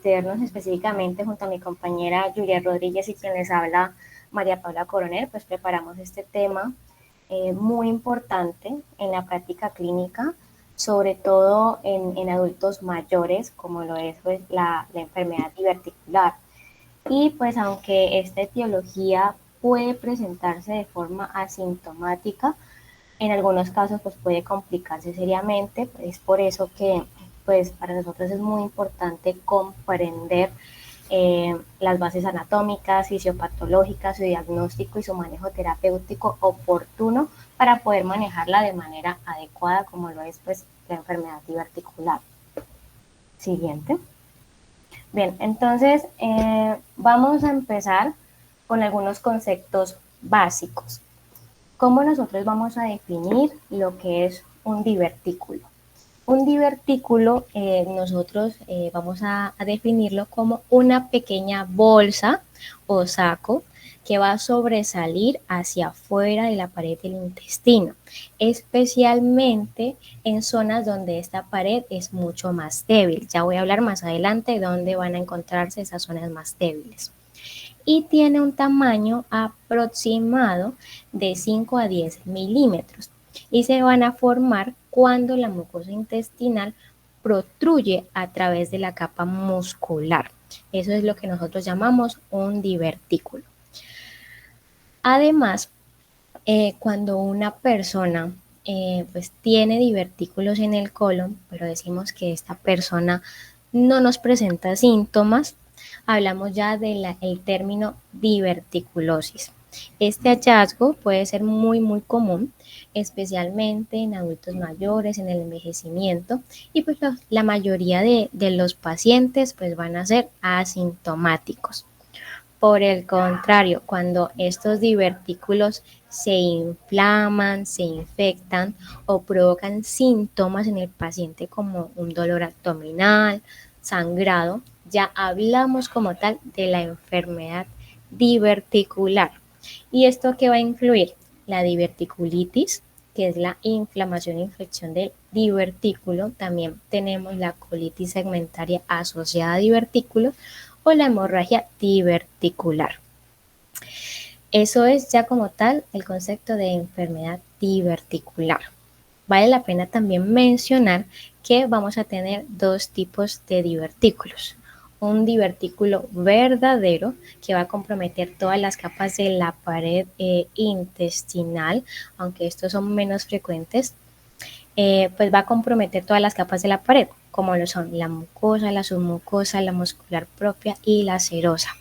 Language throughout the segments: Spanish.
meternos específicamente junto a mi compañera Julia Rodríguez y quien les habla María Paula Coronel, pues preparamos este tema muy importante en la práctica clínica, sobre todo en adultos mayores, como lo es pues, la enfermedad diverticular. Y pues aunque esta etiología puede presentarse de forma asintomática, en algunos casos pues puede complicarse seriamente, es por eso que pues para nosotros es muy importante comprender las bases anatómicas, fisiopatológicas, su diagnóstico y su manejo terapéutico oportuno para poder manejarla de manera adecuada como lo es pues la enfermedad diverticular. Siguiente. Bien, entonces vamos a empezar con algunos conceptos básicos. ¿Cómo nosotros vamos a definir lo que es un divertículo? Un divertículo nosotros vamos a definirlo como una pequeña bolsa o saco que va a sobresalir hacia afuera de la pared del intestino, especialmente en zonas donde esta pared es mucho más débil. Ya voy a hablar más adelante de dónde van a encontrarse esas zonas más débiles. Y tiene un tamaño aproximado de 5 a 10 milímetros y se van a formar cuando la mucosa intestinal protruye a través de la capa muscular. Eso es lo que nosotros llamamos un divertículo. Además, cuando una persona pues tiene divertículos en el colon, pero decimos que esta persona no nos presenta síntomas, hablamos ya del término diverticulosis. Este hallazgo puede ser muy común, especialmente en adultos mayores, en el envejecimiento, y pues la mayoría de los pacientes pues van a ser asintomáticos. Por el contrario, cuando estos divertículos se inflaman, se infectan o provocan síntomas en el paciente como un dolor abdominal, sangrado, ya hablamos como tal de la enfermedad diverticular. ¿Y esto qué va a incluir? La diverticulitis, que es la inflamación e infección del divertículo. También tenemos la colitis segmentaria asociada a divertículos o la hemorragia diverticular. Eso es ya como tal el concepto de enfermedad diverticular. Vale la pena también mencionar que vamos a tener dos tipos de divertículos. Un divertículo verdadero que va a comprometer todas las capas de la pared intestinal, aunque estos son menos frecuentes, pues va a comprometer todas las capas de la pared, como lo son la mucosa, la submucosa, la muscular propia y la serosa.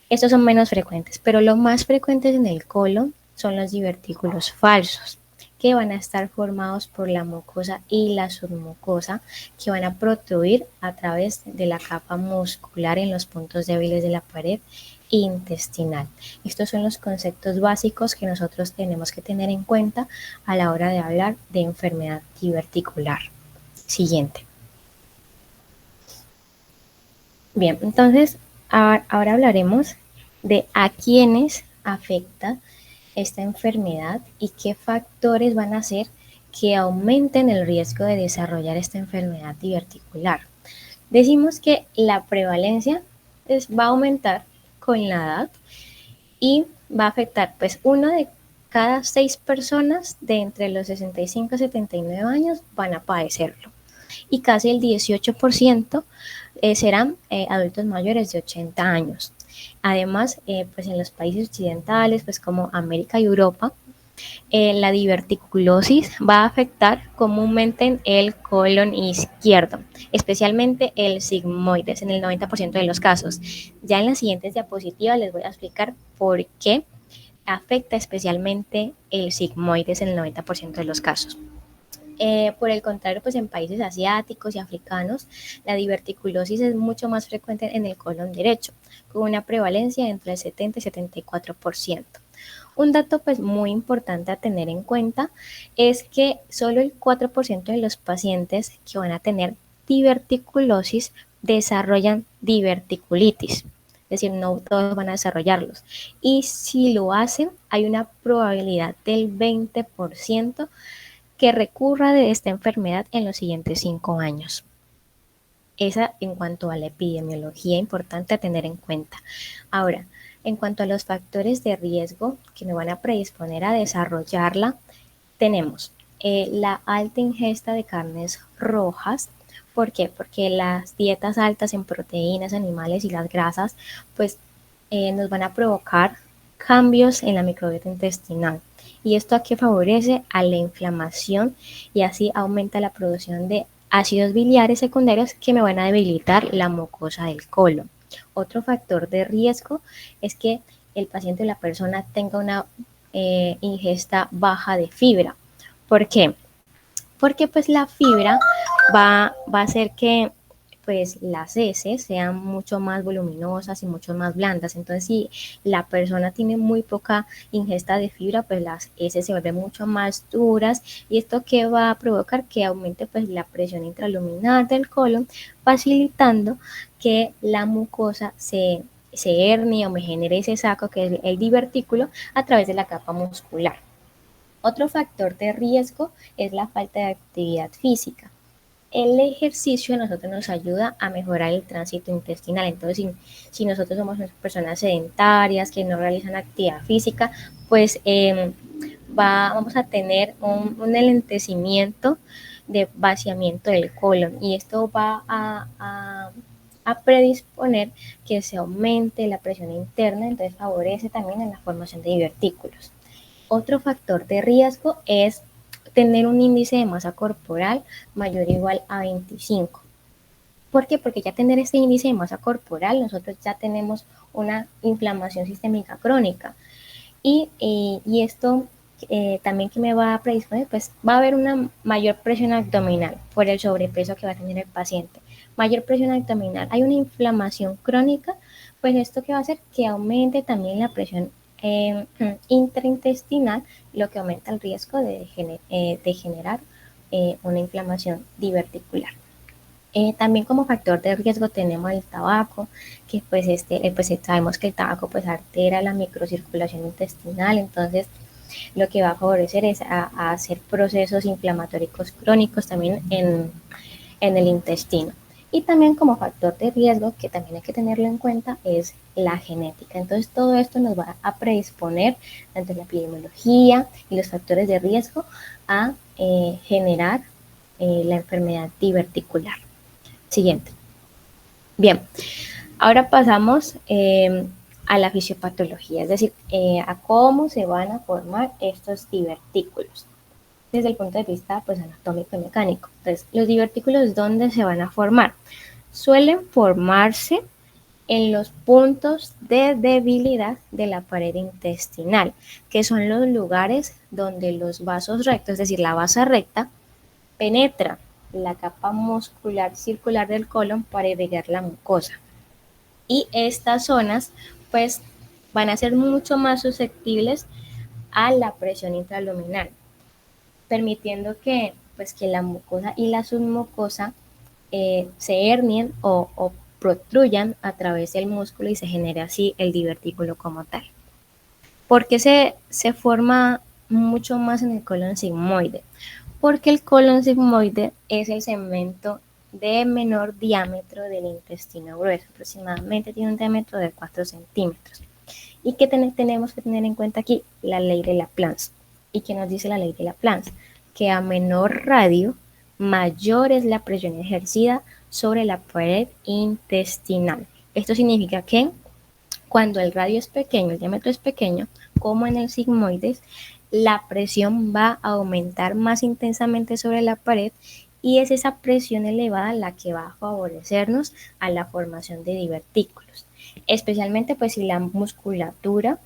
Estos son menos frecuentes, pero los más frecuentes en el colon son los divertículos falsos, que van a estar formados por la mucosa y la submucosa, que van a protruir a través de la capa muscular en los puntos débiles de la pared intestinal. Estos son los conceptos básicos que nosotros tenemos que tener en cuenta a la hora de hablar de enfermedad diverticular. Siguiente. Bien, entonces ahora hablaremos de a quiénes afecta esta enfermedad y qué factores van a hacer que aumenten el riesgo de desarrollar esta enfermedad diverticular. Decimos que la prevalencia va a aumentar con la edad y va a afectar pues una de cada 6 personas de entre los 65 y 79 años van a padecerlo y casi el 18% serán adultos mayores de 80 años. Además, pues en los países occidentales, pues como América y Europa, la diverticulosis va a afectar comúnmente en el colon izquierdo, especialmente el sigmoides en el 90% de los casos. Ya en las siguientes diapositivas les voy a explicar por qué afecta especialmente el sigmoides en el 90% de los casos. Por el contrario, pues en países asiáticos y africanos, la diverticulosis es mucho más frecuente en el colon derecho, con una prevalencia entre el 70 y 74%. Un dato pues muy importante a tener en cuenta es que solo el 4% de los pacientes que van a tener diverticulosis desarrollan diverticulitis. Es decir, no todos van a desarrollarlos. Y si lo hacen, hay una probabilidad del 20% que recurra de esta enfermedad en los siguientes 5 años. esa en cuanto a la epidemiología, importante a tener en cuenta. Ahora, en cuanto a los factores de riesgo que me van a predisponer a desarrollarla, tenemos la alta ingesta de carnes rojas. ¿Por qué? Porque las dietas altas en proteínas animales y las grasas, pues nos van a provocar cambios en la microbiota intestinal. ¿Y esto a qué favorece? A la inflamación, y así aumenta la producción de ácidos biliares secundarios que me van a debilitar la mucosa del colon. Otro factor de riesgo es que el paciente o la persona tenga una ingesta baja de fibra. ¿Por qué? Porque pues la fibra va a hacer que pues las heces sean mucho más voluminosas y mucho más blandas. Entonces, si la persona tiene muy poca ingesta de fibra, pues las heces se vuelven mucho más duras, y esto que va a provocar que aumente pues la presión intraluminal del colon, facilitando que la mucosa se hernie o me genere ese saco que es el divertículo a través de la capa muscular. Otro factor de riesgo es la falta de actividad física. El ejercicio a nosotros nos ayuda a mejorar el tránsito intestinal. Entonces, si nosotros somos personas sedentarias que no realizan actividad física, pues vamos a tener un enlentecimiento de vaciamiento del colon, y esto va a predisponer que se aumente la presión interna, entonces favorece también en la formación de divertículos. Otro factor de riesgo es tener un índice de masa corporal mayor o igual a 25. ¿Por qué? Porque ya tener este índice de masa corporal, nosotros ya tenemos una inflamación sistémica crónica. Y esto también que me va a predisponer, pues va a haber una mayor presión abdominal por el sobrepeso que va a tener el paciente. Mayor presión abdominal, hay una inflamación crónica, pues esto que va a hacer que aumente también la presión intraintestinal, lo que aumenta el riesgo de generar una inflamación diverticular. También como factor de riesgo tenemos el tabaco, que pues sabemos que el tabaco pues altera la microcirculación intestinal, entonces lo que va a favorecer es a hacer procesos inflamatorios crónicos también en el intestino. Y también como factor de riesgo, que también hay que tenerlo en cuenta, es la genética. Entonces todo esto nos va a predisponer, tanto la epidemiología y los factores de riesgo, a generar la enfermedad diverticular. Siguiente. Bien, ahora pasamos a la fisiopatología, es decir, a cómo se van a formar estos divertículos desde el punto de vista pues, anatómico y mecánico. Entonces, los divertículos, ¿dónde se van a formar? Suelen formarse en los puntos de debilidad de la pared intestinal, que son los lugares donde los vasos rectos, es decir, la vasa recta, penetra la capa muscular circular del colon para irrigar la mucosa. Y estas zonas pues van a ser mucho más susceptibles a la presión intraluminal, permitiendo que, pues, que la mucosa y la submucosa se hernien o protruyan a través del músculo y se genere así el divertículo como tal. ¿Por qué se forma mucho más en el colon sigmoide? Porque el colon sigmoide es el segmento de menor diámetro del intestino grueso, aproximadamente tiene un diámetro de 4 centímetros. ¿Y qué tenemos que tener en cuenta aquí? La ley de Laplace. ¿Y qué nos dice la ley de Laplace? Que a menor radio, mayor es la presión ejercida sobre la pared intestinal. Esto significa que cuando el radio es pequeño, el diámetro es pequeño, como en el sigmoides, la presión va a aumentar más intensamente sobre la pared, y es esa presión elevada la que va a favorecernos a la formación de divertículos, especialmente pues si la musculatura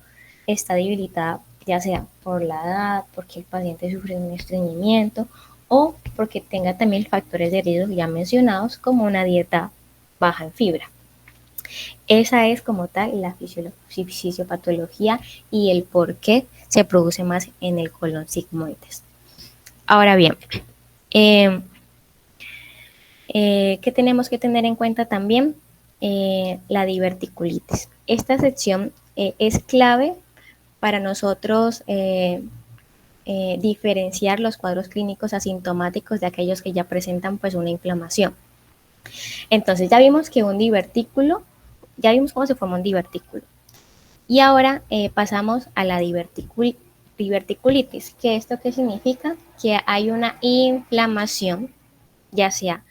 está debilitada, ya sea por la edad, porque el paciente sufre un estreñimiento o porque tenga también factores de riesgo ya mencionados como una dieta baja en fibra. Esa es como tal la fisiopatología y el por qué se produce más en el colon sigmoides. Ahora bien, eh, ¿qué tenemos que tener en cuenta también? La diverticulitis. Esta sección es clave para nosotros diferenciar los cuadros clínicos asintomáticos de aquellos que ya presentan pues una inflamación. Entonces ya vimos que un divertículo, ya vimos cómo se forma un divertículo. Y ahora pasamos a la diverticulitis, que esto qué significa que hay una inflamación, ya sea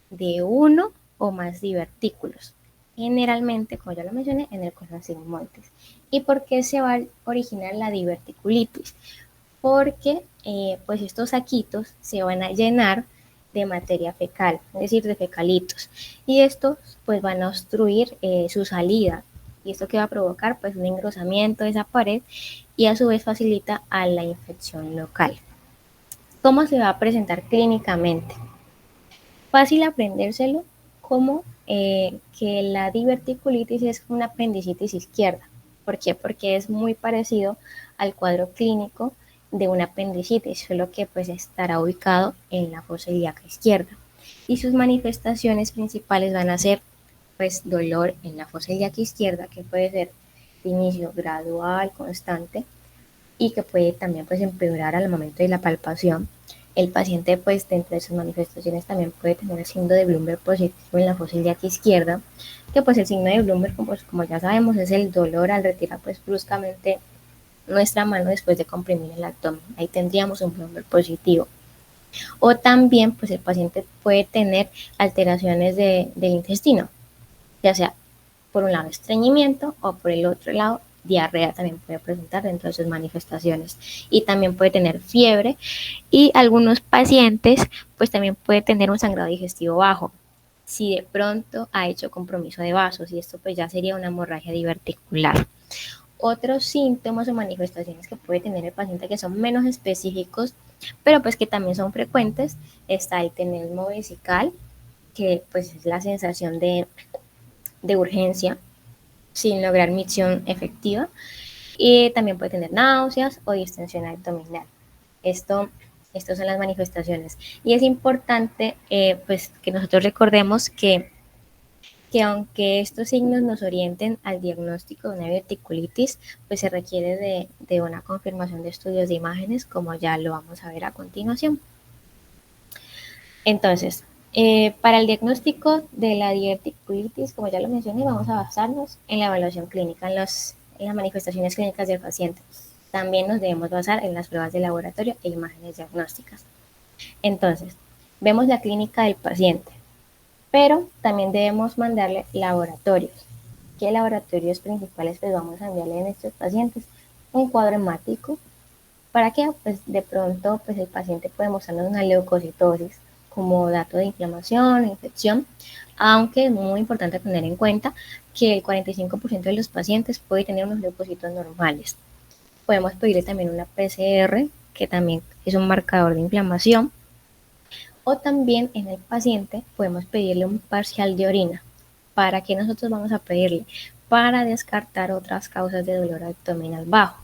de uno o más divertículos. Generalmente, como ya lo mencioné, en el colon sigmoides. ¿Y por qué se va a originar la diverticulitis? Porque pues estos saquitos se van a llenar de materia fecal, es decir, de fecalitos, y estos pues van a obstruir su salida, y esto que va a provocar pues un engrosamiento de esa pared y a su vez facilita a la infección local. ¿Cómo se va a presentar clínicamente? Fácil aprendérselo como que la diverticulitis es una apendicitis izquierda. ¿Por qué? Porque es muy parecido al cuadro clínico de una apendicitis, solo que pues estará ubicado en la fosa ilíaca izquierda. Y sus manifestaciones principales van a ser pues dolor en la fosa ilíaca izquierda, que puede ser de inicio gradual, constante, y que puede también pues empeorar al momento de la palpación. El paciente pues dentro de sus manifestaciones también puede tener el signo de Blumberg positivo en la fosa ilíaca izquierda, que pues el signo de Blumberg pues, como ya sabemos es el dolor al retirar pues bruscamente nuestra mano después de comprimir el abdomen. Ahí tendríamos un Blumberg positivo. O también pues el paciente puede tener alteraciones del intestino, ya sea por un lado estreñimiento o por el otro lado diarrea también puede presentar dentro de sus manifestaciones, y también puede tener fiebre, y algunos pacientes pues también puede tener un sangrado digestivo bajo si de pronto ha hecho compromiso de vasos, y esto pues ya sería una hemorragia diverticular. Otros síntomas o manifestaciones que puede tener el paciente que son menos específicos, pero pues que también son frecuentes, está el tenesmo vesical, que pues es la sensación de urgencia sin lograr micción efectiva, y también puede tener náuseas o distensión abdominal. Esto, estas son las manifestaciones. Y es importante pues que nosotros recordemos que aunque estos signos nos orienten al diagnóstico de una diverticulitis, pues se requiere de una confirmación de estudios de imágenes, como ya lo vamos a ver a continuación. Entonces, para el diagnóstico de la diverticulitis, como ya lo mencioné, vamos a basarnos en la evaluación clínica, en las manifestaciones clínicas del paciente. También nos debemos basar en las pruebas de laboratorio e imágenes diagnósticas. Entonces, vemos la clínica del paciente, pero también debemos mandarle laboratorios. ¿Qué laboratorios principales pues vamos a enviarle en estos pacientes? Un cuadro hemático. ¿Para qué? Pues de pronto pues el paciente puede mostrarnos una leucocitosis como dato de inflamación, infección, aunque es muy importante tener en cuenta que el 45% de los pacientes puede tener unos leucocitos normales. Podemos pedirle también una PCR, que también es un marcador de inflamación, o también en el paciente podemos pedirle un parcial de orina. ¿Para qué nosotros vamos a pedirle? Para descartar otras causas de dolor abdominal bajo,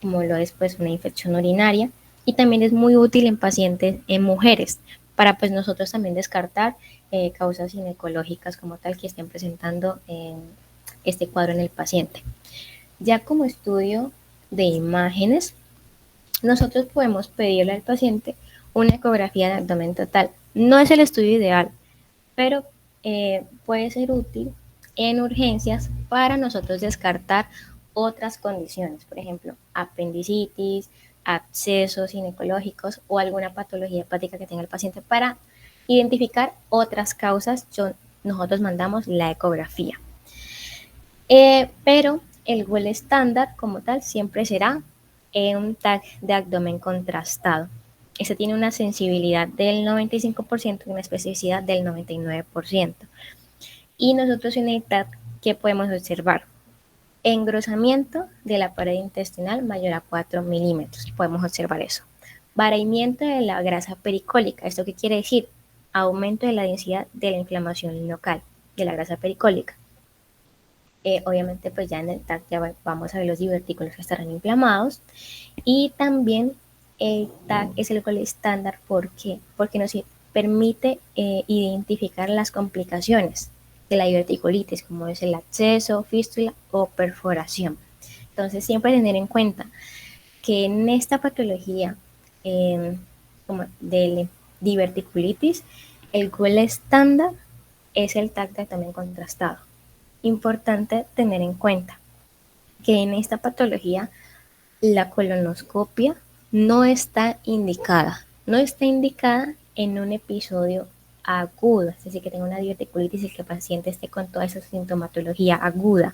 como lo es pues una infección urinaria, y también es muy útil en pacientes, en mujeres, para pues nosotros también descartar causas ginecológicas como tal que estén presentando este cuadro en el paciente. Ya como estudio de imágenes, nosotros podemos pedirle al paciente una ecografía de abdomen total. No es el estudio ideal, pero puede ser útil en urgencias para nosotros descartar otras condiciones, por ejemplo, apendicitis, abscesos ginecológicos o alguna patología hepática que tenga el paciente. Para identificar otras causas, nosotros mandamos la ecografía. Pero el gol estándar como tal siempre será un TAC de abdomen contrastado. Este tiene una sensibilidad del 95% y una especificidad del 99%. Y nosotros en el TAC, ¿qué podemos observar? Engrosamiento de la pared intestinal mayor a 4 milímetros. Podemos observar eso. Variamiento de la grasa pericólica. ¿Esto qué quiere decir? Aumento de la densidad de la inflamación local de la grasa pericólica. Obviamente pues ya en el TAC ya vamos a ver los divertículos que estarán inflamados, y también el TAC es el gol estándar. ¿Por qué? Porque nos permite identificar las complicaciones de la diverticulitis, como es el absceso, fístula o perforación. Entonces siempre tener en cuenta que en esta patología como de diverticulitis, el gol estándar es el TAC de abdomen contrastado. Importante tener en cuenta que en esta patología la colonoscopia no está indicada. No está indicada en un episodio agudo, es decir, que tenga una diverticulitis y que el paciente esté con toda esa sintomatología aguda.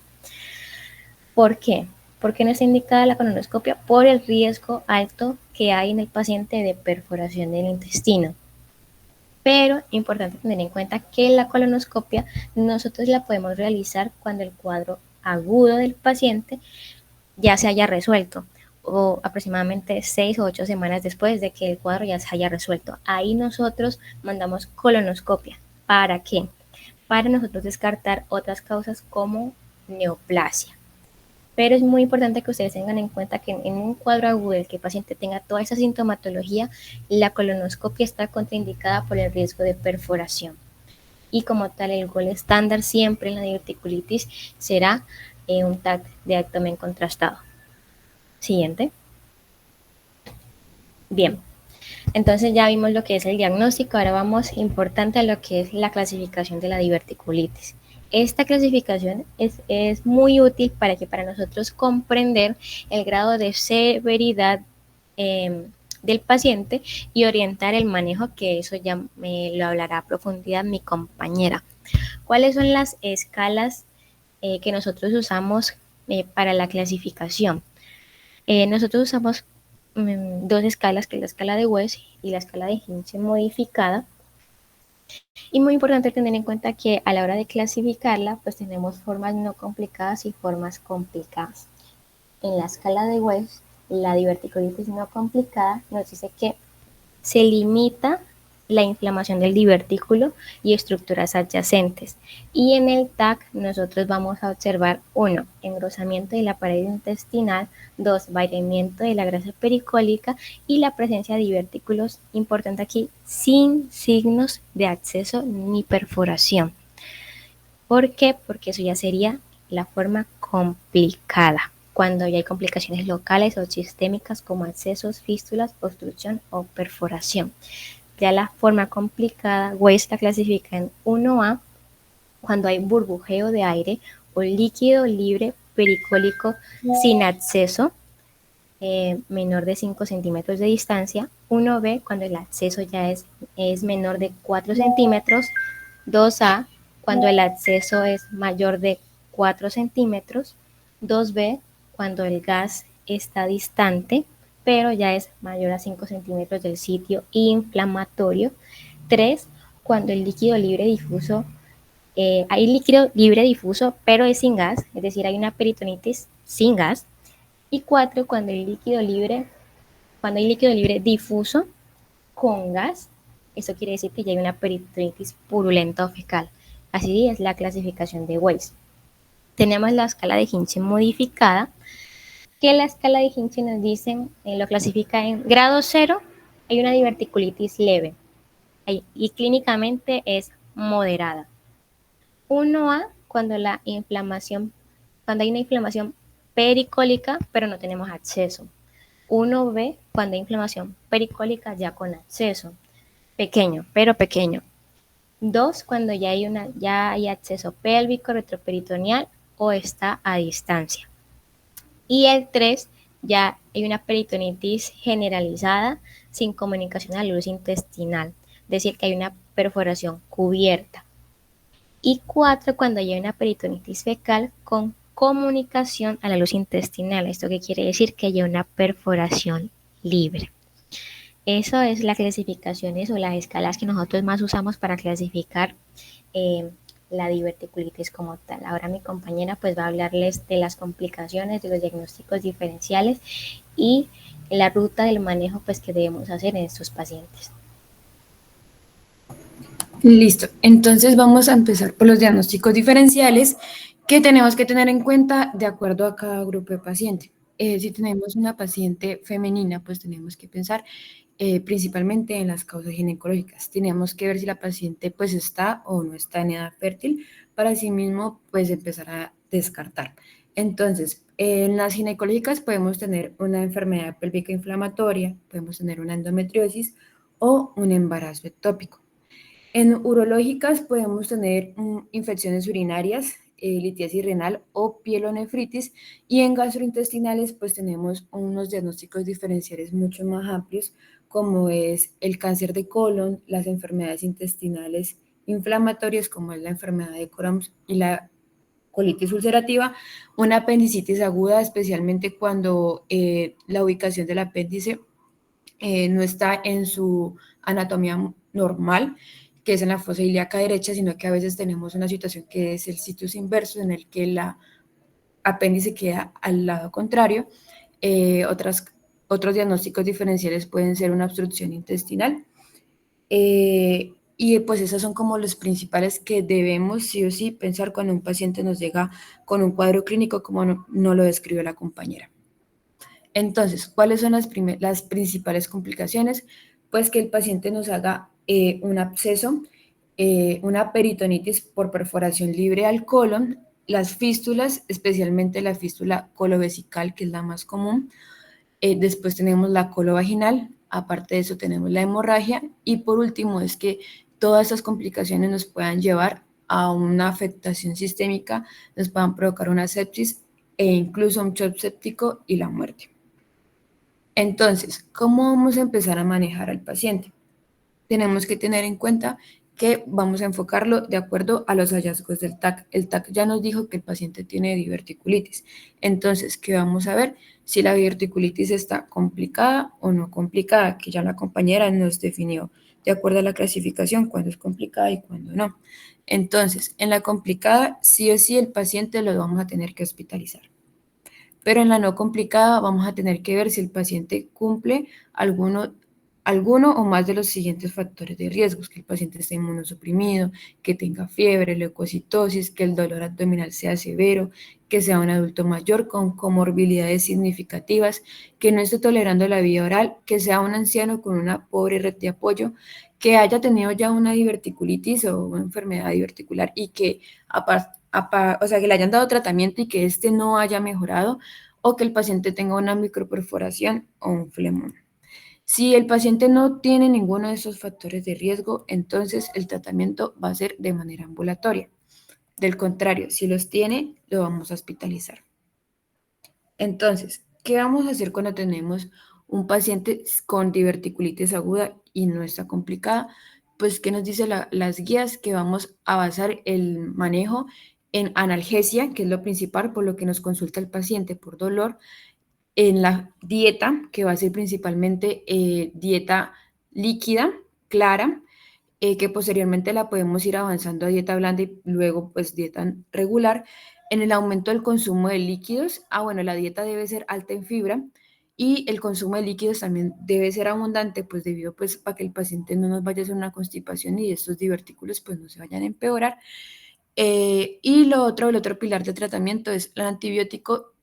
¿Por qué? ¿Por qué no está indicada la colonoscopia? Por el riesgo alto que hay en el paciente de perforación del intestino. Pero importante tener en cuenta que la colonoscopia nosotros la podemos realizar cuando el cuadro agudo del paciente ya se haya resuelto o aproximadamente 6 o 8 semanas después de que el cuadro ya se haya resuelto. Ahí nosotros mandamos colonoscopia. ¿Para qué? Para nosotros descartar otras causas como neoplasia. Pero es muy importante que ustedes tengan en cuenta que en un cuadro agudo el que el paciente tenga toda esa sintomatología, la colonoscopia está contraindicada por el riesgo de perforación. Y como tal, el gol estándar siempre en la diverticulitis será un TAC de abdomen contrastado. Siguiente. Bien, entonces ya vimos lo que es el diagnóstico, ahora vamos importante a lo que es la clasificación de la diverticulitis. Esta clasificación es muy útil para nosotros comprender el grado de severidad del paciente y orientar el manejo, que eso ya me lo hablará a profundidad mi compañera. ¿Cuáles son las escalas que nosotros usamos para la clasificación? Nosotros usamos dos escalas, que es la escala de West y la escala de Hinche modificada. Y muy importante tener en cuenta que a la hora de clasificarla, pues tenemos formas no complicadas y formas complicadas. En la escala de West, la diverticulitis no complicada nos dice que se limita la inflamación del divertículo y estructuras adyacentes. Y en el TAC nosotros vamos a observar 1. Engrosamiento de la pared intestinal, 2. Vairamiento de la grasa pericólica y la presencia de divertículos, importante aquí, sin signos de acceso ni perforación. ¿Por qué? Porque eso ya sería la forma complicada, cuando ya hay complicaciones locales o sistémicas como accesos, fístulas, obstrucción o perforación. Ya la forma complicada, Weiss la clasifica en 1A cuando hay burbujeo de aire o líquido libre pericólico sin acceso, menor de 5 centímetros de distancia. 1B cuando el acceso ya es menor de 4 centímetros. 2A cuando el acceso es mayor de 4 centímetros. 2B cuando el gas está distante, pero ya es mayor a 5 centímetros del sitio inflamatorio. 3 cuando el líquido libre difuso, hay líquido libre difuso, pero es sin gas, es decir, hay una peritonitis sin gas. Y 4 cuando cuando hay líquido libre difuso con gas, eso quiere decir que ya hay una peritonitis purulenta o fecal. Así es la clasificación de Weiss. Tenemos la escala de Hinche modificada, que la escala de Hinche nos dicen, lo clasifica en grado 0, hay una diverticulitis leve y clínicamente es moderada. 1A cuando cuando hay una inflamación pericólica, pero no tenemos acceso. 1B cuando hay inflamación pericólica ya con acceso, pequeño, pero pequeño. 2 cuando ya hay acceso pélvico, retroperitoneal o está a distancia. Y el 3 ya hay una peritonitis generalizada sin comunicación a la luz intestinal, es decir, que hay una perforación cubierta. Y 4 cuando hay una peritonitis fecal con comunicación a la luz intestinal. ¿Esto qué quiere decir? Que hay una perforación libre. Eso es las clasificaciones o las escalas que nosotros más usamos para clasificar la diverticulitis como tal. Ahora mi compañera pues va a hablarles de las complicaciones, de los diagnósticos diferenciales y la ruta del manejo pues que debemos hacer en estos pacientes. Listo, entonces vamos a empezar por los diagnósticos diferenciales que tenemos que tener en cuenta de acuerdo a cada grupo de paciente. Si tenemos una paciente femenina, pues tenemos que pensar principalmente en las causas ginecológicas. Tenemos que ver si la paciente pues está o no está en edad fértil para así mismo pues empezar a descartar. Entonces, en las ginecológicas podemos tener una enfermedad pélvica inflamatoria, podemos tener una endometriosis o un embarazo ectópico. En urológicas podemos tener infecciones urinarias, litiasis renal o pielonefritis, y en gastrointestinales pues tenemos unos diagnósticos diferenciales mucho más amplios, como es el cáncer de colon, las enfermedades intestinales inflamatorias como es la enfermedad de Crohn y la colitis ulcerativa, una apendicitis aguda, especialmente cuando la ubicación del apéndice no está en su anatomía normal, que es en la fosa ilíaca derecha, sino que a veces tenemos una situación que es el situs inverso, en el que la apéndice queda al lado contrario. Otros diagnósticos diferenciales pueden ser una obstrucción intestinal. Y pues esos son como los principales que debemos sí o sí pensar cuando un paciente nos llega con un cuadro clínico como no lo describió la compañera. Entonces, ¿cuáles son las principales complicaciones? Pues que el paciente nos haga un absceso, una peritonitis por perforación libre al colon, las fístulas, especialmente la fístula colovesical, que es la más común. Después tenemos la colovaginal, aparte de eso tenemos la hemorragia, y por último es que todas estas complicaciones nos puedan llevar a una afectación sistémica, nos puedan provocar una sepsis e incluso un shock séptico y la muerte. Entonces, ¿cómo vamos a empezar a manejar al paciente? Tenemos que tener en cuenta que vamos a enfocarlo de acuerdo a los hallazgos del TAC. El TAC ya nos dijo que el paciente tiene diverticulitis. Entonces, ¿qué vamos a ver? Si la diverticulitis está complicada o no complicada, que ya la compañera nos definió de acuerdo a la clasificación cuándo es complicada y cuándo no. Entonces, en la complicada, sí o sí el paciente lo vamos a tener que hospitalizar. Pero en la no complicada vamos a tener que ver si el paciente cumple alguno o más de los siguientes factores de riesgos: que el paciente esté inmunosuprimido, que tenga fiebre, leucocitosis, que el dolor abdominal sea severo, que sea un adulto mayor con comorbilidades significativas, que no esté tolerando la vía oral, que sea un anciano con una pobre red de apoyo, que haya tenido ya una diverticulitis o una enfermedad diverticular y que o sea, que le hayan dado tratamiento y que este no haya mejorado, o que el paciente tenga una microperforación o un flemón. Si el paciente no tiene ninguno de esos factores de riesgo, entonces el tratamiento va a ser de manera ambulatoria. Del contrario, si los tiene, lo vamos a hospitalizar. Entonces, ¿qué vamos a hacer cuando tenemos un paciente con diverticulitis aguda y no está complicada? Pues, ¿qué nos dicen las guías? Que vamos a basar el manejo en analgesia, que es lo principal, por lo que nos consulta el paciente por dolor, en la dieta, que va a ser principalmente dieta líquida, clara, que posteriormente la podemos ir avanzando a dieta blanda y luego pues dieta regular. En el aumento del consumo de líquidos, bueno, la dieta debe ser alta en fibra y el consumo de líquidos también debe ser abundante, pues debido pues para que el paciente no nos vaya a hacer una constipación y estos divertículos pues no se vayan a empeorar. Y el otro pilar de tratamiento es el antibiótico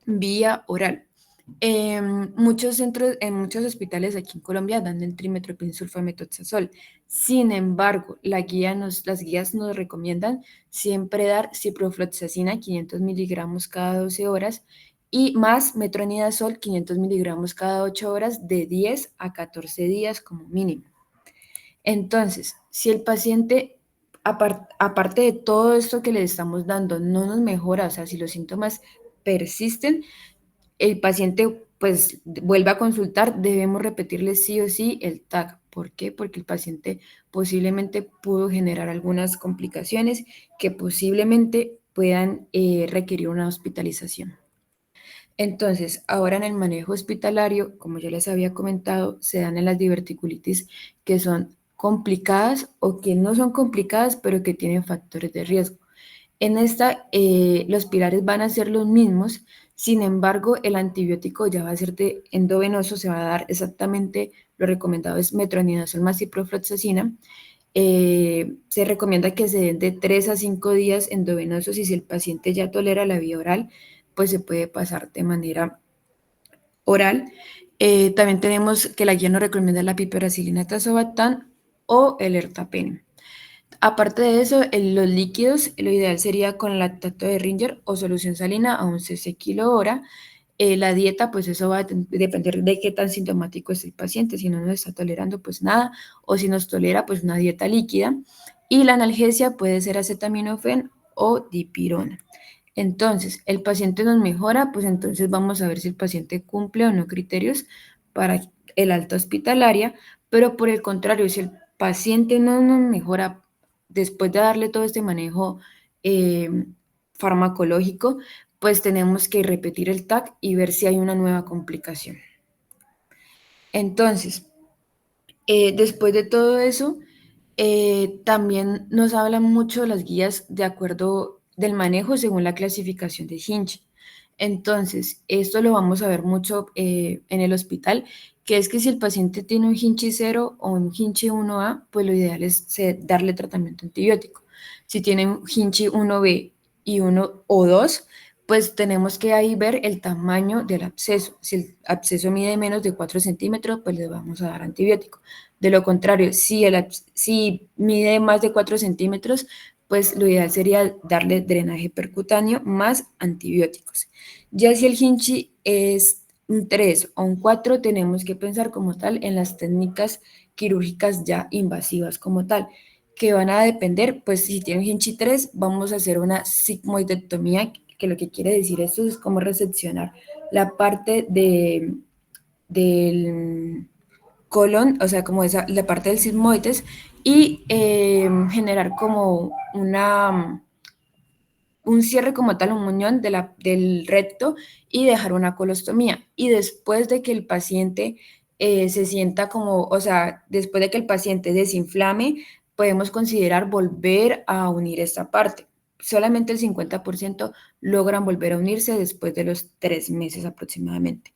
vía oral. En muchos hospitales aquí en Colombia dan el trimethoprim sulfamethoxazol. Sin embargo, las guías nos recomiendan siempre dar ciprofloxacina 500 miligramos cada 12 horas y más metronidazol 500 miligramos cada 8 horas de 10 a 14 días como mínimo. Entonces, si el paciente, aparte de todo esto que le estamos dando, no nos mejora, o sea, si los síntomas persisten, el paciente pues vuelve a consultar, debemos repetirle sí o sí el TAC. ¿Por qué? Porque el paciente posiblemente pudo generar algunas complicaciones que posiblemente puedan requerir una hospitalización. Entonces, ahora en el manejo hospitalario, como ya les había comentado, se dan en las diverticulitis que son complicadas o que no son complicadas, pero que tienen factores de riesgo. En esta, los pilares van a ser los mismos, sin embargo, el antibiótico ya va a ser de endovenoso, se va a dar exactamente, lo recomendado es metronidazol más ciprofloxacina. Se recomienda que se den de 3 a 5 días endovenosos y si el paciente ya tolera la vía oral, pues se puede pasar de manera oral. También tenemos que la guía nos recomienda la piperacilina tazobactam o el ertapenem. Aparte de eso, los líquidos, lo ideal sería con lactato de Ringer o solución salina a 1 cc kilo hora. La dieta, pues eso va a depender de qué tan sintomático es el paciente. Si no nos está tolerando, pues nada, o si nos tolera, pues una dieta líquida. Y la analgesia puede ser acetaminofén o dipirona. Entonces, el paciente nos mejora, pues entonces vamos a ver si el paciente cumple o no criterios para el alta hospitalaria, pero por el contrario, si el paciente no nos mejora después de darle todo este manejo eh, farmacológico, pues tenemos que repetir el TAC y ver si hay una nueva complicación. Entonces, después de todo eso, también nos hablan mucho las guías de acuerdo del manejo según la clasificación de Hinch. Entonces, esto lo vamos a ver mucho en el hospital, que es que si el paciente tiene un Hinchi 0 o un Hinchi 1A, pues lo ideal es darle tratamiento antibiótico. Si tiene un Hinchi 1B y 1 o 2, pues tenemos que ahí ver el tamaño del absceso. Si el absceso mide menos de 4 centímetros, pues le vamos a dar antibiótico. De lo contrario, si mide más de 4 centímetros, pues lo ideal sería darle drenaje percutáneo más antibióticos. Ya si el Hinchi es un 3 o un 4, tenemos que pensar como tal en las técnicas quirúrgicas ya invasivas como tal, que van a depender, pues si tiene un Hinchi 3, vamos a hacer una sigmoidectomía, que lo que quiere decir esto es como reseccionar la parte del colon, o sea, como la parte del sigmoides, y generar como un cierre como tal, un muñón del recto y dejar una colostomía. Y después de que el paciente se sienta como, o sea, después de que el paciente desinflame, podemos considerar volver a unir esta parte. Solamente el 50% logran volver a unirse después de los 3 meses aproximadamente.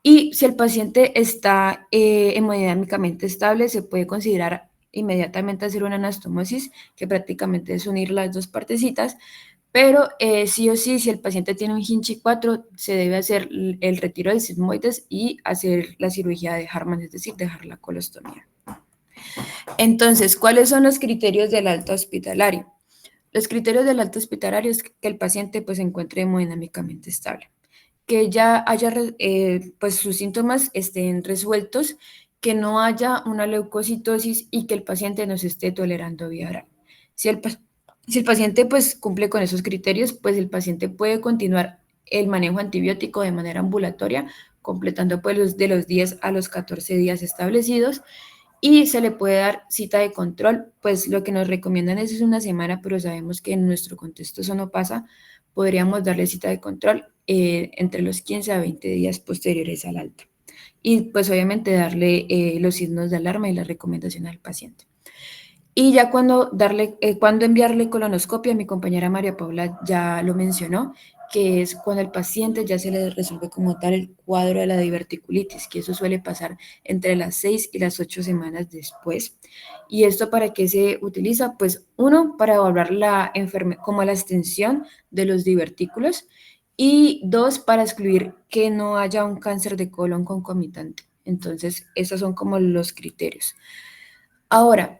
Y si el paciente está hemodinámicamente estable, se puede considerar inmediatamente hacer una anastomosis, que prácticamente es unir las dos partecitas, pero sí o sí, si el paciente tiene un Hinchi 4, se debe hacer el retiro del sigmoides y hacer la cirugía de Hartmann, es decir, dejar la colostomía. Entonces, ¿cuáles son los criterios del alta hospitalario? Los criterios del alta hospitalario es que el paciente pues, se encuentre hemodinámicamente estable, que ya haya, pues sus síntomas estén resueltos, que no haya una leucocitosis y que el paciente no se esté tolerando vía oral. Si el, si el paciente pues cumple con esos criterios, pues el paciente puede continuar el manejo antibiótico de manera ambulatoria, completando pues de los 10 a los 14 días establecidos y se le puede dar cita de control, pues lo que nos recomiendan es una semana, pero sabemos que en nuestro contexto eso no pasa, podríamos darle cita de control entre los 15 a 20 días posteriores al alta. Y pues obviamente darle los signos de alarma y las recomendaciones al paciente. Y ya cuando enviarle colonoscopia, mi compañera María Paula ya lo mencionó, que es cuando al paciente ya se le resuelve como tal el cuadro de la diverticulitis, que eso suele pasar entre las 6 y las 8 semanas después. ¿Y esto para qué se utiliza? Pues uno, para evaluar la enfermedad, como la extensión de los divertículos, y dos, para excluir que no haya un cáncer de colon concomitante. Entonces, esos son como los criterios. Ahora,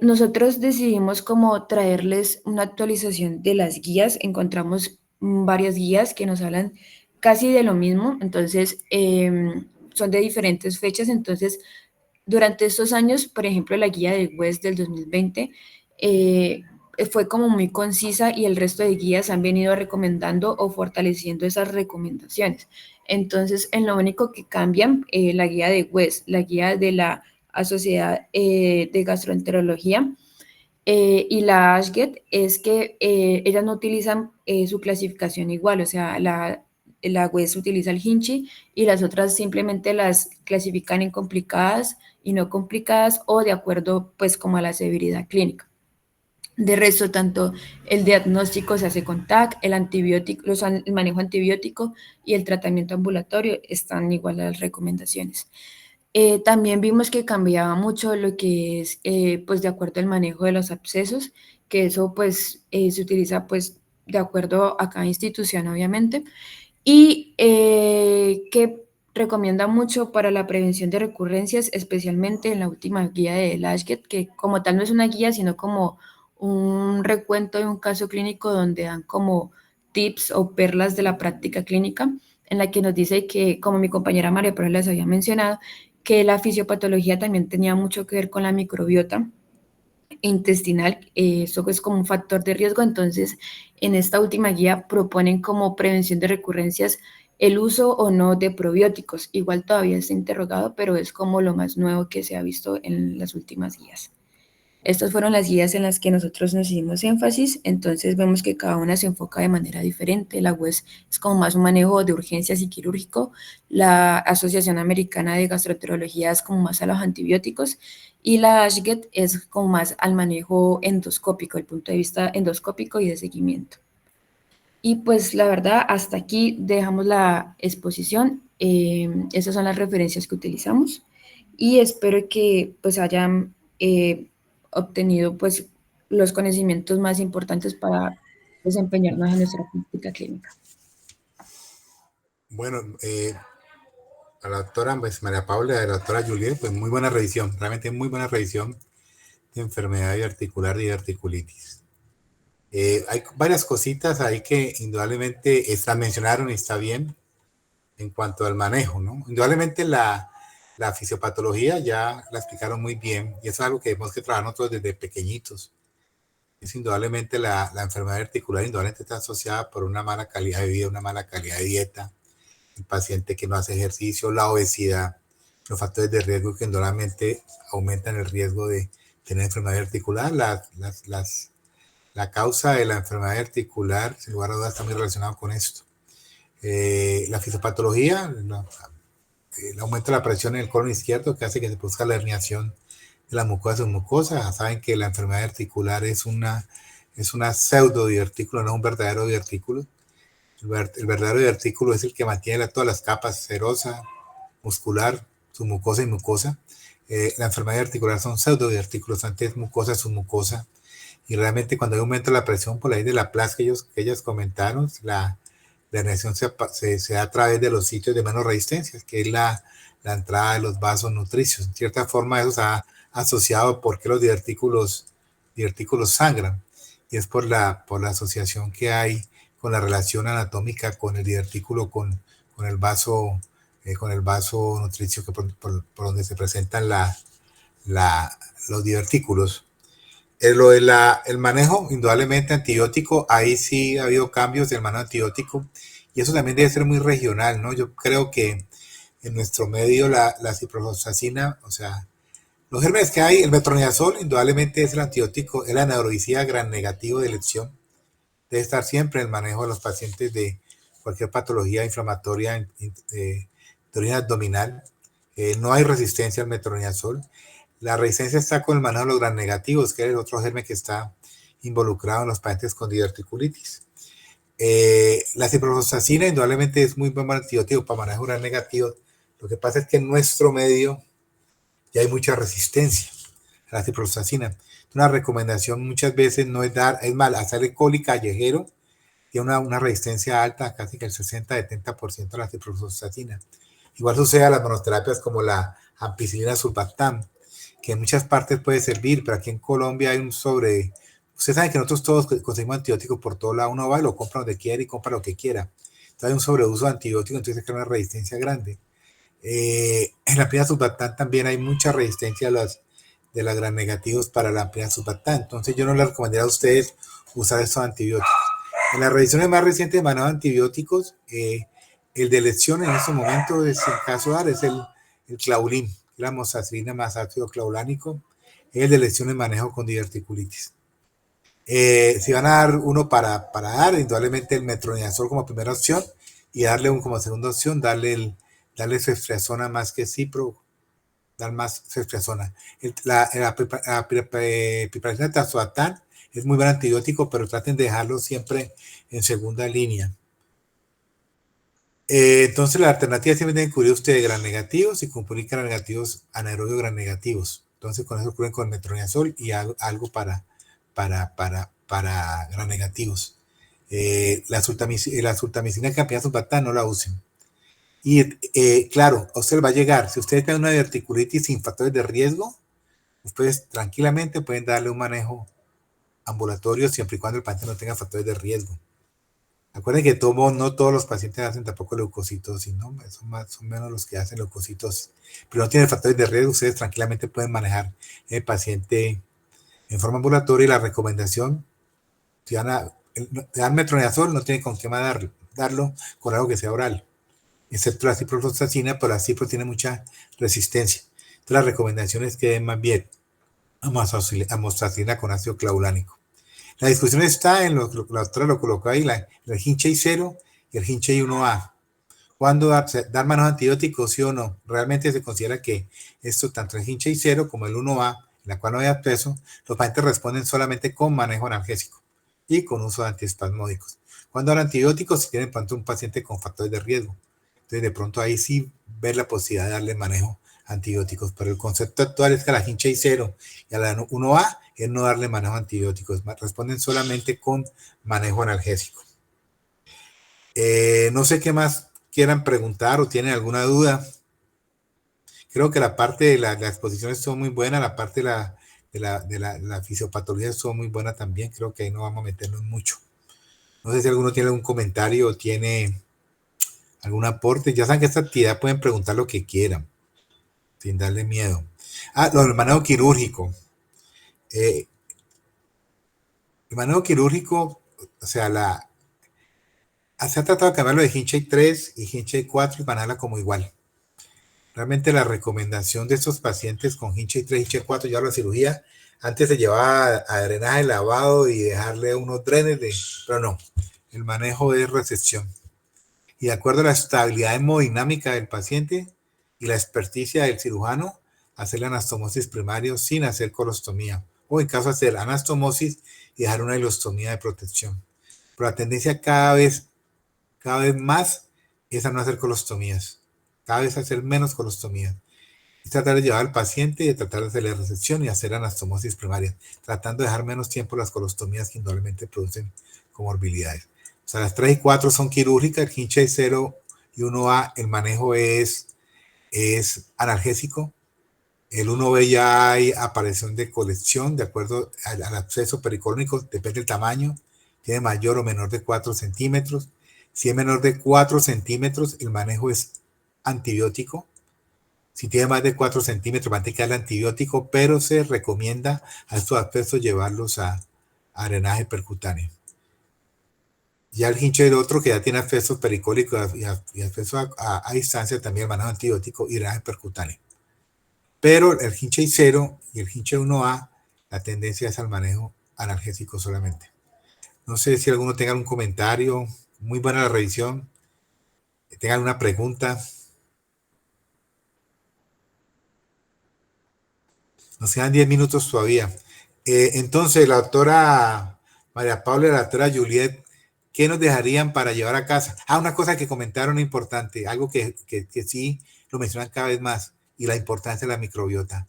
nosotros decidimos como traerles una actualización de las guías. Encontramos varias guías que nos hablan casi de lo mismo, entonces son de diferentes fechas. Entonces, durante estos años, por ejemplo, la guía de West del 2020 eh, fue como muy concisa y el resto de guías han venido recomendando o fortaleciendo esas recomendaciones. Entonces, en lo único que cambian, la guía de West, la guía de la a Sociedad de Gastroenterología y la ASHGET es que ellas no utilizan su clasificación igual, o sea, la WES utiliza el Hinchi y las otras simplemente las clasifican en complicadas y no complicadas o de acuerdo pues como a la severidad clínica. De resto, tanto el diagnóstico se hace con TAC, el antibiótico, el manejo antibiótico y el tratamiento ambulatorio están igual a las recomendaciones. También vimos que cambiaba mucho lo que es, pues, de acuerdo al manejo de los abscesos, que eso, pues, se utiliza, pues, de acuerdo a cada institución, obviamente, y que recomienda mucho para la prevención de recurrencias, especialmente en la última guía de Lashget, que como tal no es una guía, sino como un recuento de un caso clínico donde dan como tips o perlas de la práctica clínica en la que nos dice que, como mi compañera María Paula les había mencionado, que la fisiopatología también tenía mucho que ver con la microbiota intestinal, eso es como un factor de riesgo. Entonces, en esta última guía proponen como prevención de recurrencias el uso o no de probióticos. Igual todavía está interrogado, pero es como lo más nuevo que se ha visto en las últimas guías. Estas fueron las guías en las que nosotros nos hicimos énfasis, entonces vemos que cada una se enfoca de manera diferente. La UES es como más un manejo de urgencias y quirúrgico, la Asociación Americana de Gastroenterología es como más a los antibióticos y la ASHGET es como más al manejo endoscópico, el punto de vista endoscópico y de seguimiento. Y pues la verdad, hasta aquí dejamos la exposición. Esas son las referencias que utilizamos y espero que pues hayan obtenido pues los conocimientos más importantes para desempeñarnos en nuestra práctica clínica. Bueno, a la doctora pues, María Paula y a la doctora Juliet, pues muy buena revisión, realmente muy buena revisión de enfermedad articular y articulitis. Hay varias cositas ahí que indudablemente mencionaron y está bien en cuanto al manejo, ¿no? Indudablemente la fisiopatología ya la explicaron muy bien y eso es algo que tenemos que trabajar nosotros desde pequeñitos. Es indudablemente la enfermedad articular indudablemente está asociada por una mala calidad de vida, una mala calidad de dieta, el paciente que no hace ejercicio, la obesidad, los factores de riesgo que indudablemente aumentan el riesgo de tener enfermedad articular. La causa de la enfermedad articular, sin lugar a dudas, está muy relacionada con esto. La fisiopatología, el aumento de la presión en el colon izquierdo que hace que se produzca la herniación de la mucosa submucosa. Saben que la enfermedad articular es una pseudo divertículo, no un verdadero divertículo. El verdadero divertículo es el que mantiene todas las capas serosa, muscular, submucosa y mucosa. La enfermedad articular son pseudo divertículos, antes mucosa, submucosa. Y realmente cuando hay aumento de la presión por ahí de la plaza que ellas comentaron, la herniación se da a través de los sitios de menos resistencia, que es la entrada de los vasos nutricios. En cierta forma eso se ha asociado porque los divertículos sangran, y es por la asociación que hay con la relación anatómica con el divertículo, con el vaso nutricio, que por donde se presentan los divertículos. El manejo, indudablemente antibiótico, ahí sí ha habido cambios del manejo antibiótico y eso también debe ser muy regional, ¿no? Yo creo que en nuestro medio la ciprofloxacina, o sea, los gérmenes que hay, el metronidazol indudablemente es el antibiótico, el anaerobicida gran negativo de elección. Debe estar siempre en el manejo de los pacientes de cualquier patología inflamatoria de orina abdominal. No hay resistencia al metronidazol. La resistencia está con el manejo de los gram negativos, que es el otro germen que está involucrado en los pacientes con diverticulitis. La ciprofloxacina indudablemente es muy buen antibiótico para manejo gram negativo. Lo que pasa es que en nuestro medio ya hay mucha resistencia a la ciprofloxacina. Una recomendación muchas veces no es dar, es mal, hacerle coli callejero, tiene una resistencia alta, casi que el 60-70% a la ciprofloxacina. Igual sucede a las monoterapias como la ampicilina sulbactam, que en muchas partes puede servir, pero aquí en Colombia hay un sobre. Ustedes saben que nosotros todos conseguimos antibióticos por todo lado, uno va y lo compra donde quiera y compra lo que quiera. Entonces hay un sobreuso de antibióticos, entonces hay una resistencia grande. En la ampicilina sulbactam también hay mucha resistencia de las gram negativos para la ampicilina sulbactam. Entonces yo no les recomendaría a ustedes usar estos antibióticos. En las revisiones más recientes de manejo de antibióticos, el de elección en este momento es el caso dar, es el claulín, la amoxicilina más ácido claulánico, es el de elección en manejo con diverticulitis. Si van a dar uno para dar, indudablemente el metronidazol como primera opción y darle como segunda opción, darle ceftriaxona más que cipro, dar más ceftriaxona. La piperacina tazobactam es muy buen antibiótico, pero traten de dejarlo siempre en segunda línea. Entonces la alternativa siempre tienen que cubrir ustedes gram negativos y cubrir gram negativos anaerobios gram negativos. Entonces con eso cubren con metronidazol y algo para gram negativos. La sultamicina que amplia sulbactam no la usen. Y claro, a usted va a llegar, si ustedes tienen una diverticulitis sin factores de riesgo, ustedes tranquilamente pueden darle un manejo ambulatorio siempre y cuando el paciente no tenga factores de riesgo. Acuérdense que no todos los pacientes hacen tampoco leucocitosis, ¿no? Son menos los que hacen leucocitosis. Pero no tienen factores de riesgo, ustedes tranquilamente pueden manejar el paciente en forma ambulatoria y la recomendación, si dan metronidazol, no tienen con qué más darlo con algo que sea oral, excepto la ciprofloxacina, pero la cipro tiene mucha resistencia. Entonces la recomendación es que den más bien amoxicilina con ácido clavulánico. La discusión está en la doctora lo colocó ahí, el Hinchey 0 y el Hinchey 1A. ¿Cuándo dar manejo antibióticos, sí o no? Realmente se considera que esto, tanto el Hinchey 0 como el 1A, en la cual no hay absceso, los pacientes responden solamente con manejo analgésico y con uso de antiespasmódicos. Cuando dar antibióticos, si tienen pronto un paciente con factores de riesgo. Entonces, de pronto ahí sí ver la posibilidad de darle manejo antibióticos, pero el concepto actual es que a la Hinchey 0 y a la 1A es no darle manejo antibióticos, responden solamente con manejo analgésico. No sé qué más quieran preguntar o tienen alguna duda. Creo que la parte de la exposición estuvo muy buena, la parte de la fisiopatología estuvo muy buena también, creo que ahí no vamos a meternos mucho. No sé si alguno tiene algún comentario o tiene algún aporte. Ya saben que esta actividad pueden preguntar lo que quieran, sin darle miedo. Lo del manejo quirúrgico. El manejo quirúrgico, o sea, se ha tratado de cambiarlo de Hinchey 3 y Hinchey 4 y manejarla como igual. Realmente la recomendación de estos pacientes con Hinchey 3 y Hinchey 4, ya la cirugía, antes se llevaba a drenaje, lavado y dejarle unos drenes, pero no, el manejo es resección. Y de acuerdo a la estabilidad hemodinámica del paciente y la experticia del cirujano, hacer la anastomosis primario sin hacer colostomía, o en caso de hacer anastomosis y dejar una hilostomía de protección. Pero la tendencia cada vez más es a no hacer colostomías, cada vez a hacer menos colostomías. Y tratar de llevar al paciente y de tratar de hacer la resección y hacer anastomosis primaria, tratando de dejar menos tiempo las colostomías que indudablemente producen comorbilidades. O sea, las 3 y 4 son quirúrgicas, el Hinchey 0 y 1A, el manejo es analgésico. El 1B ya hay aparición de colección de acuerdo al absceso pericolónico, depende del tamaño, tiene mayor o menor de 4 centímetros. Si es menor de 4 centímetros, el manejo es antibiótico. Si tiene más de 4 centímetros, va a tener que darle antibiótico, pero se recomienda a estos abscesos llevarlos a drenaje percutáneo. Ya el hinche del otro, que ya tiene abscesos pericólicos y abscesos a distancia, también el manejo antibiótico y drenaje percutáneo. Pero el hinche 0 y el hinche 1A, la tendencia es al manejo analgésico solamente. No sé si alguno tenga algún comentario. Muy buena la revisión. ¿Tenga alguna pregunta? Nos quedan 10 minutos todavía. Entonces, la doctora María Paula y la doctora Juliet, ¿qué nos dejarían para llevar a casa? Una cosa que comentaron importante, algo que sí lo mencionan cada vez más, y la importancia de la microbiota.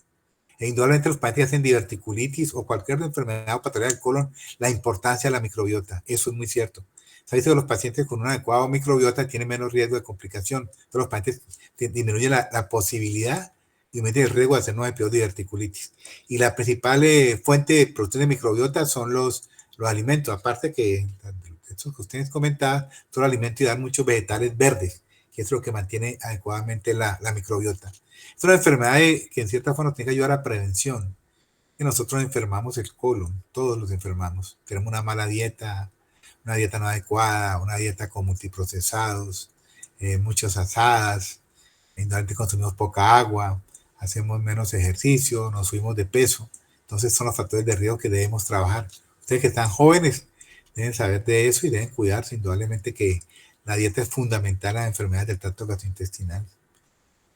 Indudablemente los pacientes que hacen diverticulitis o cualquier enfermedad o patología del colon, la importancia de la microbiota, eso es muy cierto. Se dice que los pacientes con una adecuada microbiota tienen menos riesgo de complicación. Entonces los pacientes disminuyen la posibilidad y aumentan el riesgo de hacer nuevos episodios de diverticulitis. Y la principal fuente de producción de microbiota son los alimentos. Aparte que, eso que ustedes comentaban, todo el alimento y dar muchos vegetales verdes, que es lo que mantiene adecuadamente la microbiota. Es una enfermedad que en cierta forma tiene que ayudar a prevención. Que nosotros enfermamos el colon, todos los enfermamos. Tenemos una mala dieta, una dieta no adecuada, una dieta con multiprocesados, muchas asadas, indudablemente consumimos poca agua, hacemos menos ejercicio, nos subimos de peso. Entonces son los factores de riesgo que debemos trabajar. Ustedes que están jóvenes deben saber de eso y deben cuidarse. Indudablemente que la dieta es fundamental en las enfermedades del tracto gastrointestinal.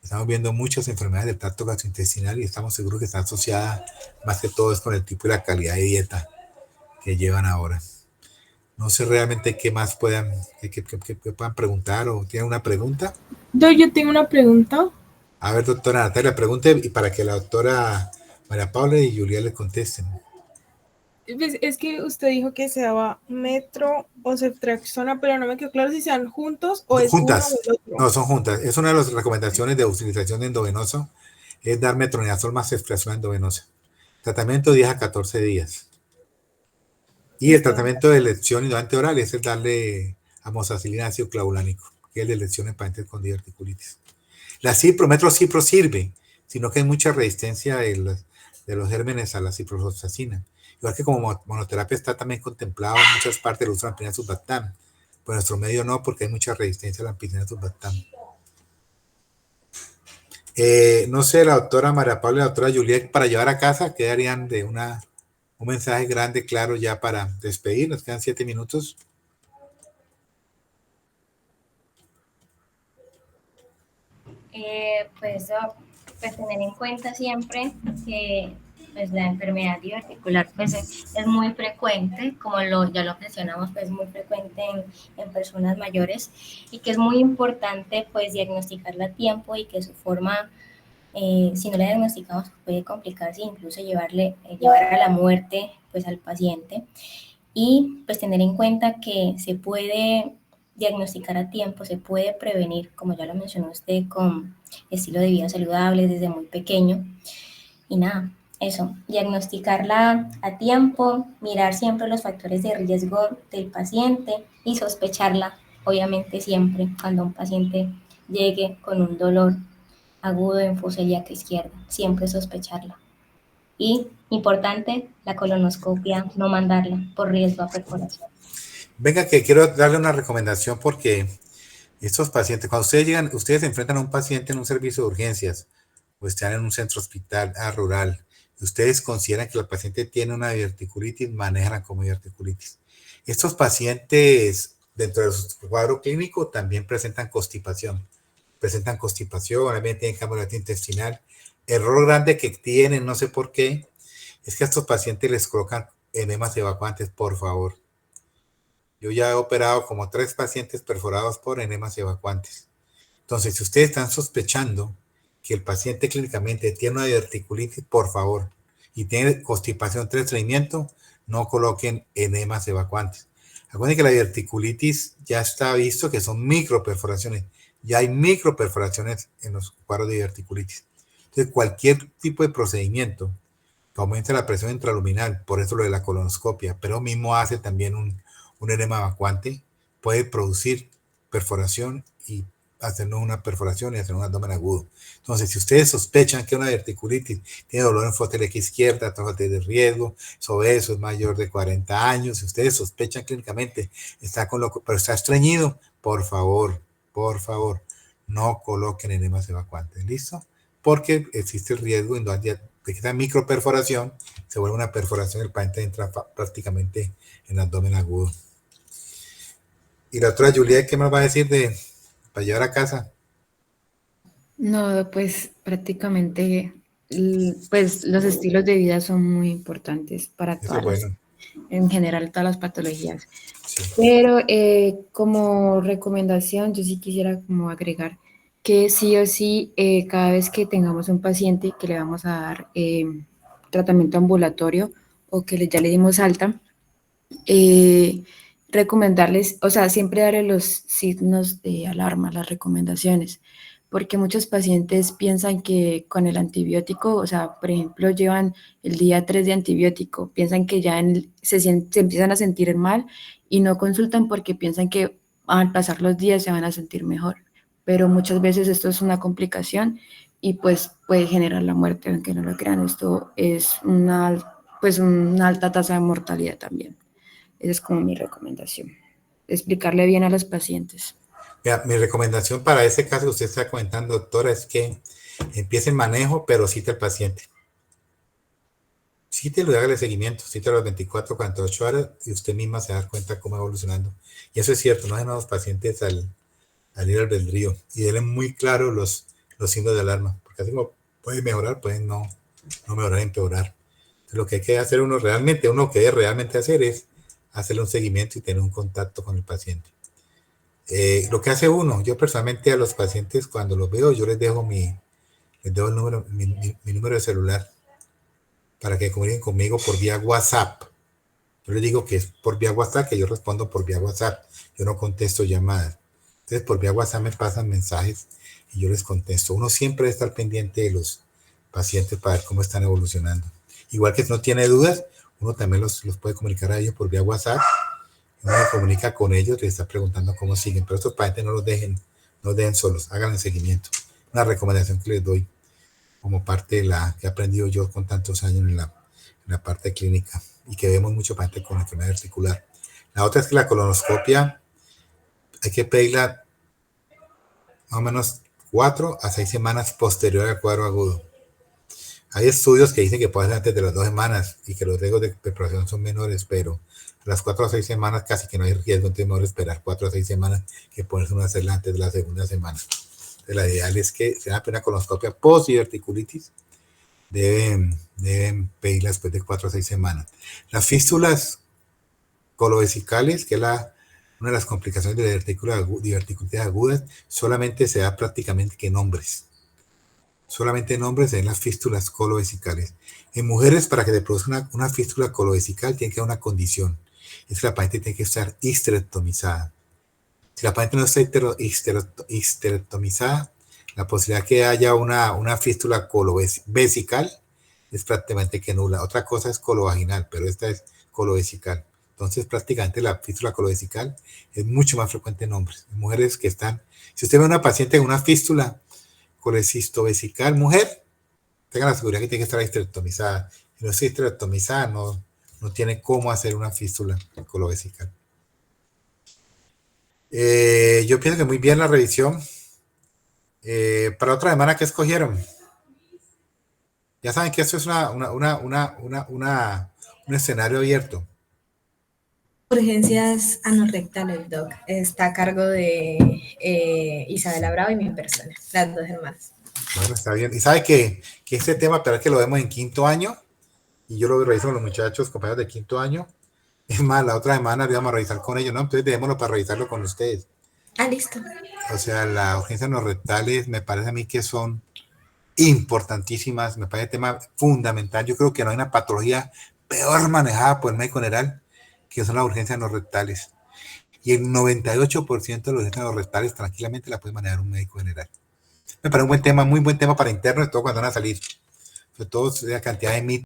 Estamos viendo muchas enfermedades del tracto gastrointestinal y estamos seguros que está asociada más que todo es con el tipo y la calidad de dieta que llevan ahora. No sé realmente qué más puedan preguntar o tienen una pregunta. Yo tengo una pregunta. A ver, doctora Natalia, pregunte y para que la doctora María Paula y Julia le contesten. Es que usted dijo que se daba metro o ceftriaxona, pero no me quedó claro si se dan juntos o es juntas. uno o el otro. No, son juntas. Es una de las recomendaciones de utilización de endovenoso, es dar metronidazol más ceftriaxona endovenosa. Tratamiento 10 a 14 días. Y el tratamiento de elección indolente oral es el darle amoxicilina ácido clavulánico, que es de lesión en pacientes con diverticulitis. La metro-cipro sirve, sino que hay mucha resistencia de los gérmenes a la ciprofloxacina. Igual que como monoterapia está también contemplado en muchas partes el uso de la ampicilina sulbactam. Pero en nuestro medio no, porque hay mucha resistencia a la ampicilina sulbactam. No sé, la doctora María Paula y la doctora Juliet, para llevar a casa, ¿qué darían de un mensaje grande, claro, ya para despedir? Nos quedan 7 minutos. Pues tener en cuenta siempre que pues la enfermedad diverticular pues es muy frecuente, como ya lo mencionamos, pues es muy frecuente en personas mayores, y que es muy importante pues diagnosticarla a tiempo, y que su forma, si no la diagnosticamos, puede complicarse e incluso llevar a la muerte pues al paciente. Y pues tener en cuenta que se puede diagnosticar a tiempo, se puede prevenir, como ya lo mencionó usted, con estilo de vida saludable desde muy pequeño. Y nada, eso, diagnosticarla a tiempo, mirar siempre los factores de riesgo del paciente y sospecharla, obviamente siempre, cuando un paciente llegue con un dolor agudo en fosa ilíaca izquierda, siempre sospecharla. Y, importante, la colonoscopia, no mandarla por riesgo a perforación. Venga, que quiero darle una recomendación, porque estos pacientes, cuando ustedes llegan, ustedes se enfrentan a un paciente en un servicio de urgencias o están en un centro hospital rural, y ustedes consideran que la paciente tiene una diverticulitis, manejan como diverticulitis. Estos pacientes, dentro de su cuadro clínico, también presentan constipación, también tienen cambio intestinal. Error grande que tienen, no sé por qué, es que a estos pacientes les colocan enemas evacuantes, por favor. Yo ya he operado como 3 pacientes perforados por enemas evacuantes. Entonces, si ustedes están sospechando que el paciente clínicamente tiene una diverticulitis, por favor, y tiene constipación tras estreñimiento, no coloquen enemas evacuantes. Acuérdense que la diverticulitis ya está visto que son microperforaciones. Ya hay microperforaciones en los cuadros de diverticulitis. Entonces, cualquier tipo de procedimiento que aumente la presión intraluminal, por eso lo de la colonoscopia, pero mismo hace también un enema evacuante, puede producir perforación y hacernos una perforación y hacer un abdomen agudo. Entonces, si ustedes sospechan que una diverticulitis tiene dolor en fosa ilíaca izquierda, factores de riesgo, es obeso, es mayor de 40 años, si ustedes sospechan clínicamente, pero está estreñido, por favor, no coloquen enemas evacuantes, ¿listo? Porque existe el riesgo de que esta microperforación se vuelva una perforación, el paciente entra prácticamente en el abdomen agudo. Y la doctora Juliet, ¿qué más va a decir para llevar a casa? No, pues prácticamente, pues los estilos de vida son muy importantes para todas en general todas las patologías. Sí. Pero como recomendación, yo sí quisiera como agregar que sí o sí, cada vez que tengamos un paciente que le vamos a dar tratamiento ambulatorio o que ya le dimos alta, recomendarles, o sea, siempre darle los signos de alarma, las recomendaciones, porque muchos pacientes piensan que con el antibiótico, o sea, por ejemplo, llevan el día 3 de antibiótico, piensan que ya se empiezan a sentir mal y no consultan porque piensan que al pasar los días se van a sentir mejor, pero muchas veces esto es una complicación y pues puede generar la muerte, aunque no lo crean, esto es una alta tasa de mortalidad también. Esa es como mi recomendación, explicarle bien a los pacientes. Mira, mi recomendación para ese caso que usted está comentando, doctora, es que empiece el manejo, pero cite al paciente. Cítelo y hágale seguimiento, cítelo a las 24, 48 horas y usted misma se da cuenta cómo va evolucionando. Y eso es cierto, no dejen a los pacientes al ir al albedrío y denle muy claro los signos de alarma, porque así como puede mejorar, puede no mejorar, empeorar. Entonces, lo que hay que hacer uno que debe realmente hacer es hacerle un seguimiento y tener un contacto con el paciente. Lo que hace uno, yo personalmente a los pacientes cuando los veo, yo les dejo mi número de celular para que comuniquen conmigo por vía WhatsApp. Yo les digo que es por vía WhatsApp, que yo respondo por vía WhatsApp. Yo no contesto llamadas. Entonces por vía WhatsApp me pasan mensajes y yo les contesto. Uno siempre debe estar pendiente de los pacientes para ver cómo están evolucionando. Igual que si no tiene dudas, uno también los puede comunicar a ellos por vía WhatsApp Uno se comunica con ellos, les está preguntando cómo siguen, pero estos pacientes no los dejen solos, hagan el seguimiento. Una recomendación que les doy como parte de la que he aprendido yo con tantos años en la parte clínica y que vemos mucho pacientes con enfermedad articular. La otra es que la colonoscopia hay que pedirla más o menos 4 a 6 semanas posterior al cuadro agudo. Hay estudios que dicen que puede ser antes de las 2 semanas y que los riesgos de preparación son menores, pero a las 4 a 6 semanas casi que no hay riesgo, entonces mejor esperar 4 a 6 semanas que ponerse una hacerla antes de la segunda semana. Entonces, la ideal es que se haga una colonoscopia post-diverticulitis, deben pedirla después de 4 a 6 semanas. Las fístulas colovesicales, que es una de las complicaciones de la diverticulitis agudas, solamente se da prácticamente que en hombres. Solamente en hombres se ven las fístulas colovesicales. En mujeres, para que se produzca una fístula colovesical, tiene que haber una condición. Es que la paciente tiene que estar histerectomizada. Si la paciente no está histerectomizada, la posibilidad que haya una fístula colovesical es prácticamente que nula. Otra cosa es colovaginal, pero esta es colovesical. Entonces, prácticamente la fístula colovesical es mucho más frecuente en hombres. En mujeres que están... Si usted ve a una paciente con una fístula colecistobesical, mujer, tenga la seguridad que tiene que estar histerectomizada. Si no está histerectomizada, no tiene cómo hacer una fístula colovesical. Yo pienso que muy bien la revisión. Para otra semana, ¿qué escogieron? Ya saben que esto es un escenario abierto. Urgencias anorrectales, doc. Está a cargo de Isabela Bravo y mi persona, las dos hermanas. Bueno, está bien. Y sabe que este tema, pero es que lo vemos en quinto año, y yo lo reviso con los muchachos, compañeros de quinto año. Es más, la otra semana lo vamos a revisar con ellos, ¿no? Entonces dejémoslo para revisarlo con ustedes. Ah, listo. O sea, las urgencias anorrectales me parece a mí que son importantísimas, me parece un tema fundamental. Yo creo que no hay una patología peor manejada por el médico general que son las urgencias anorrectales. Y el 98% de las urgencias anorrectales tranquilamente la puede manejar un médico general. Me parece un buen tema, muy buen tema para internos, todo cuando van a salir. Sobre todo la cantidad de mitos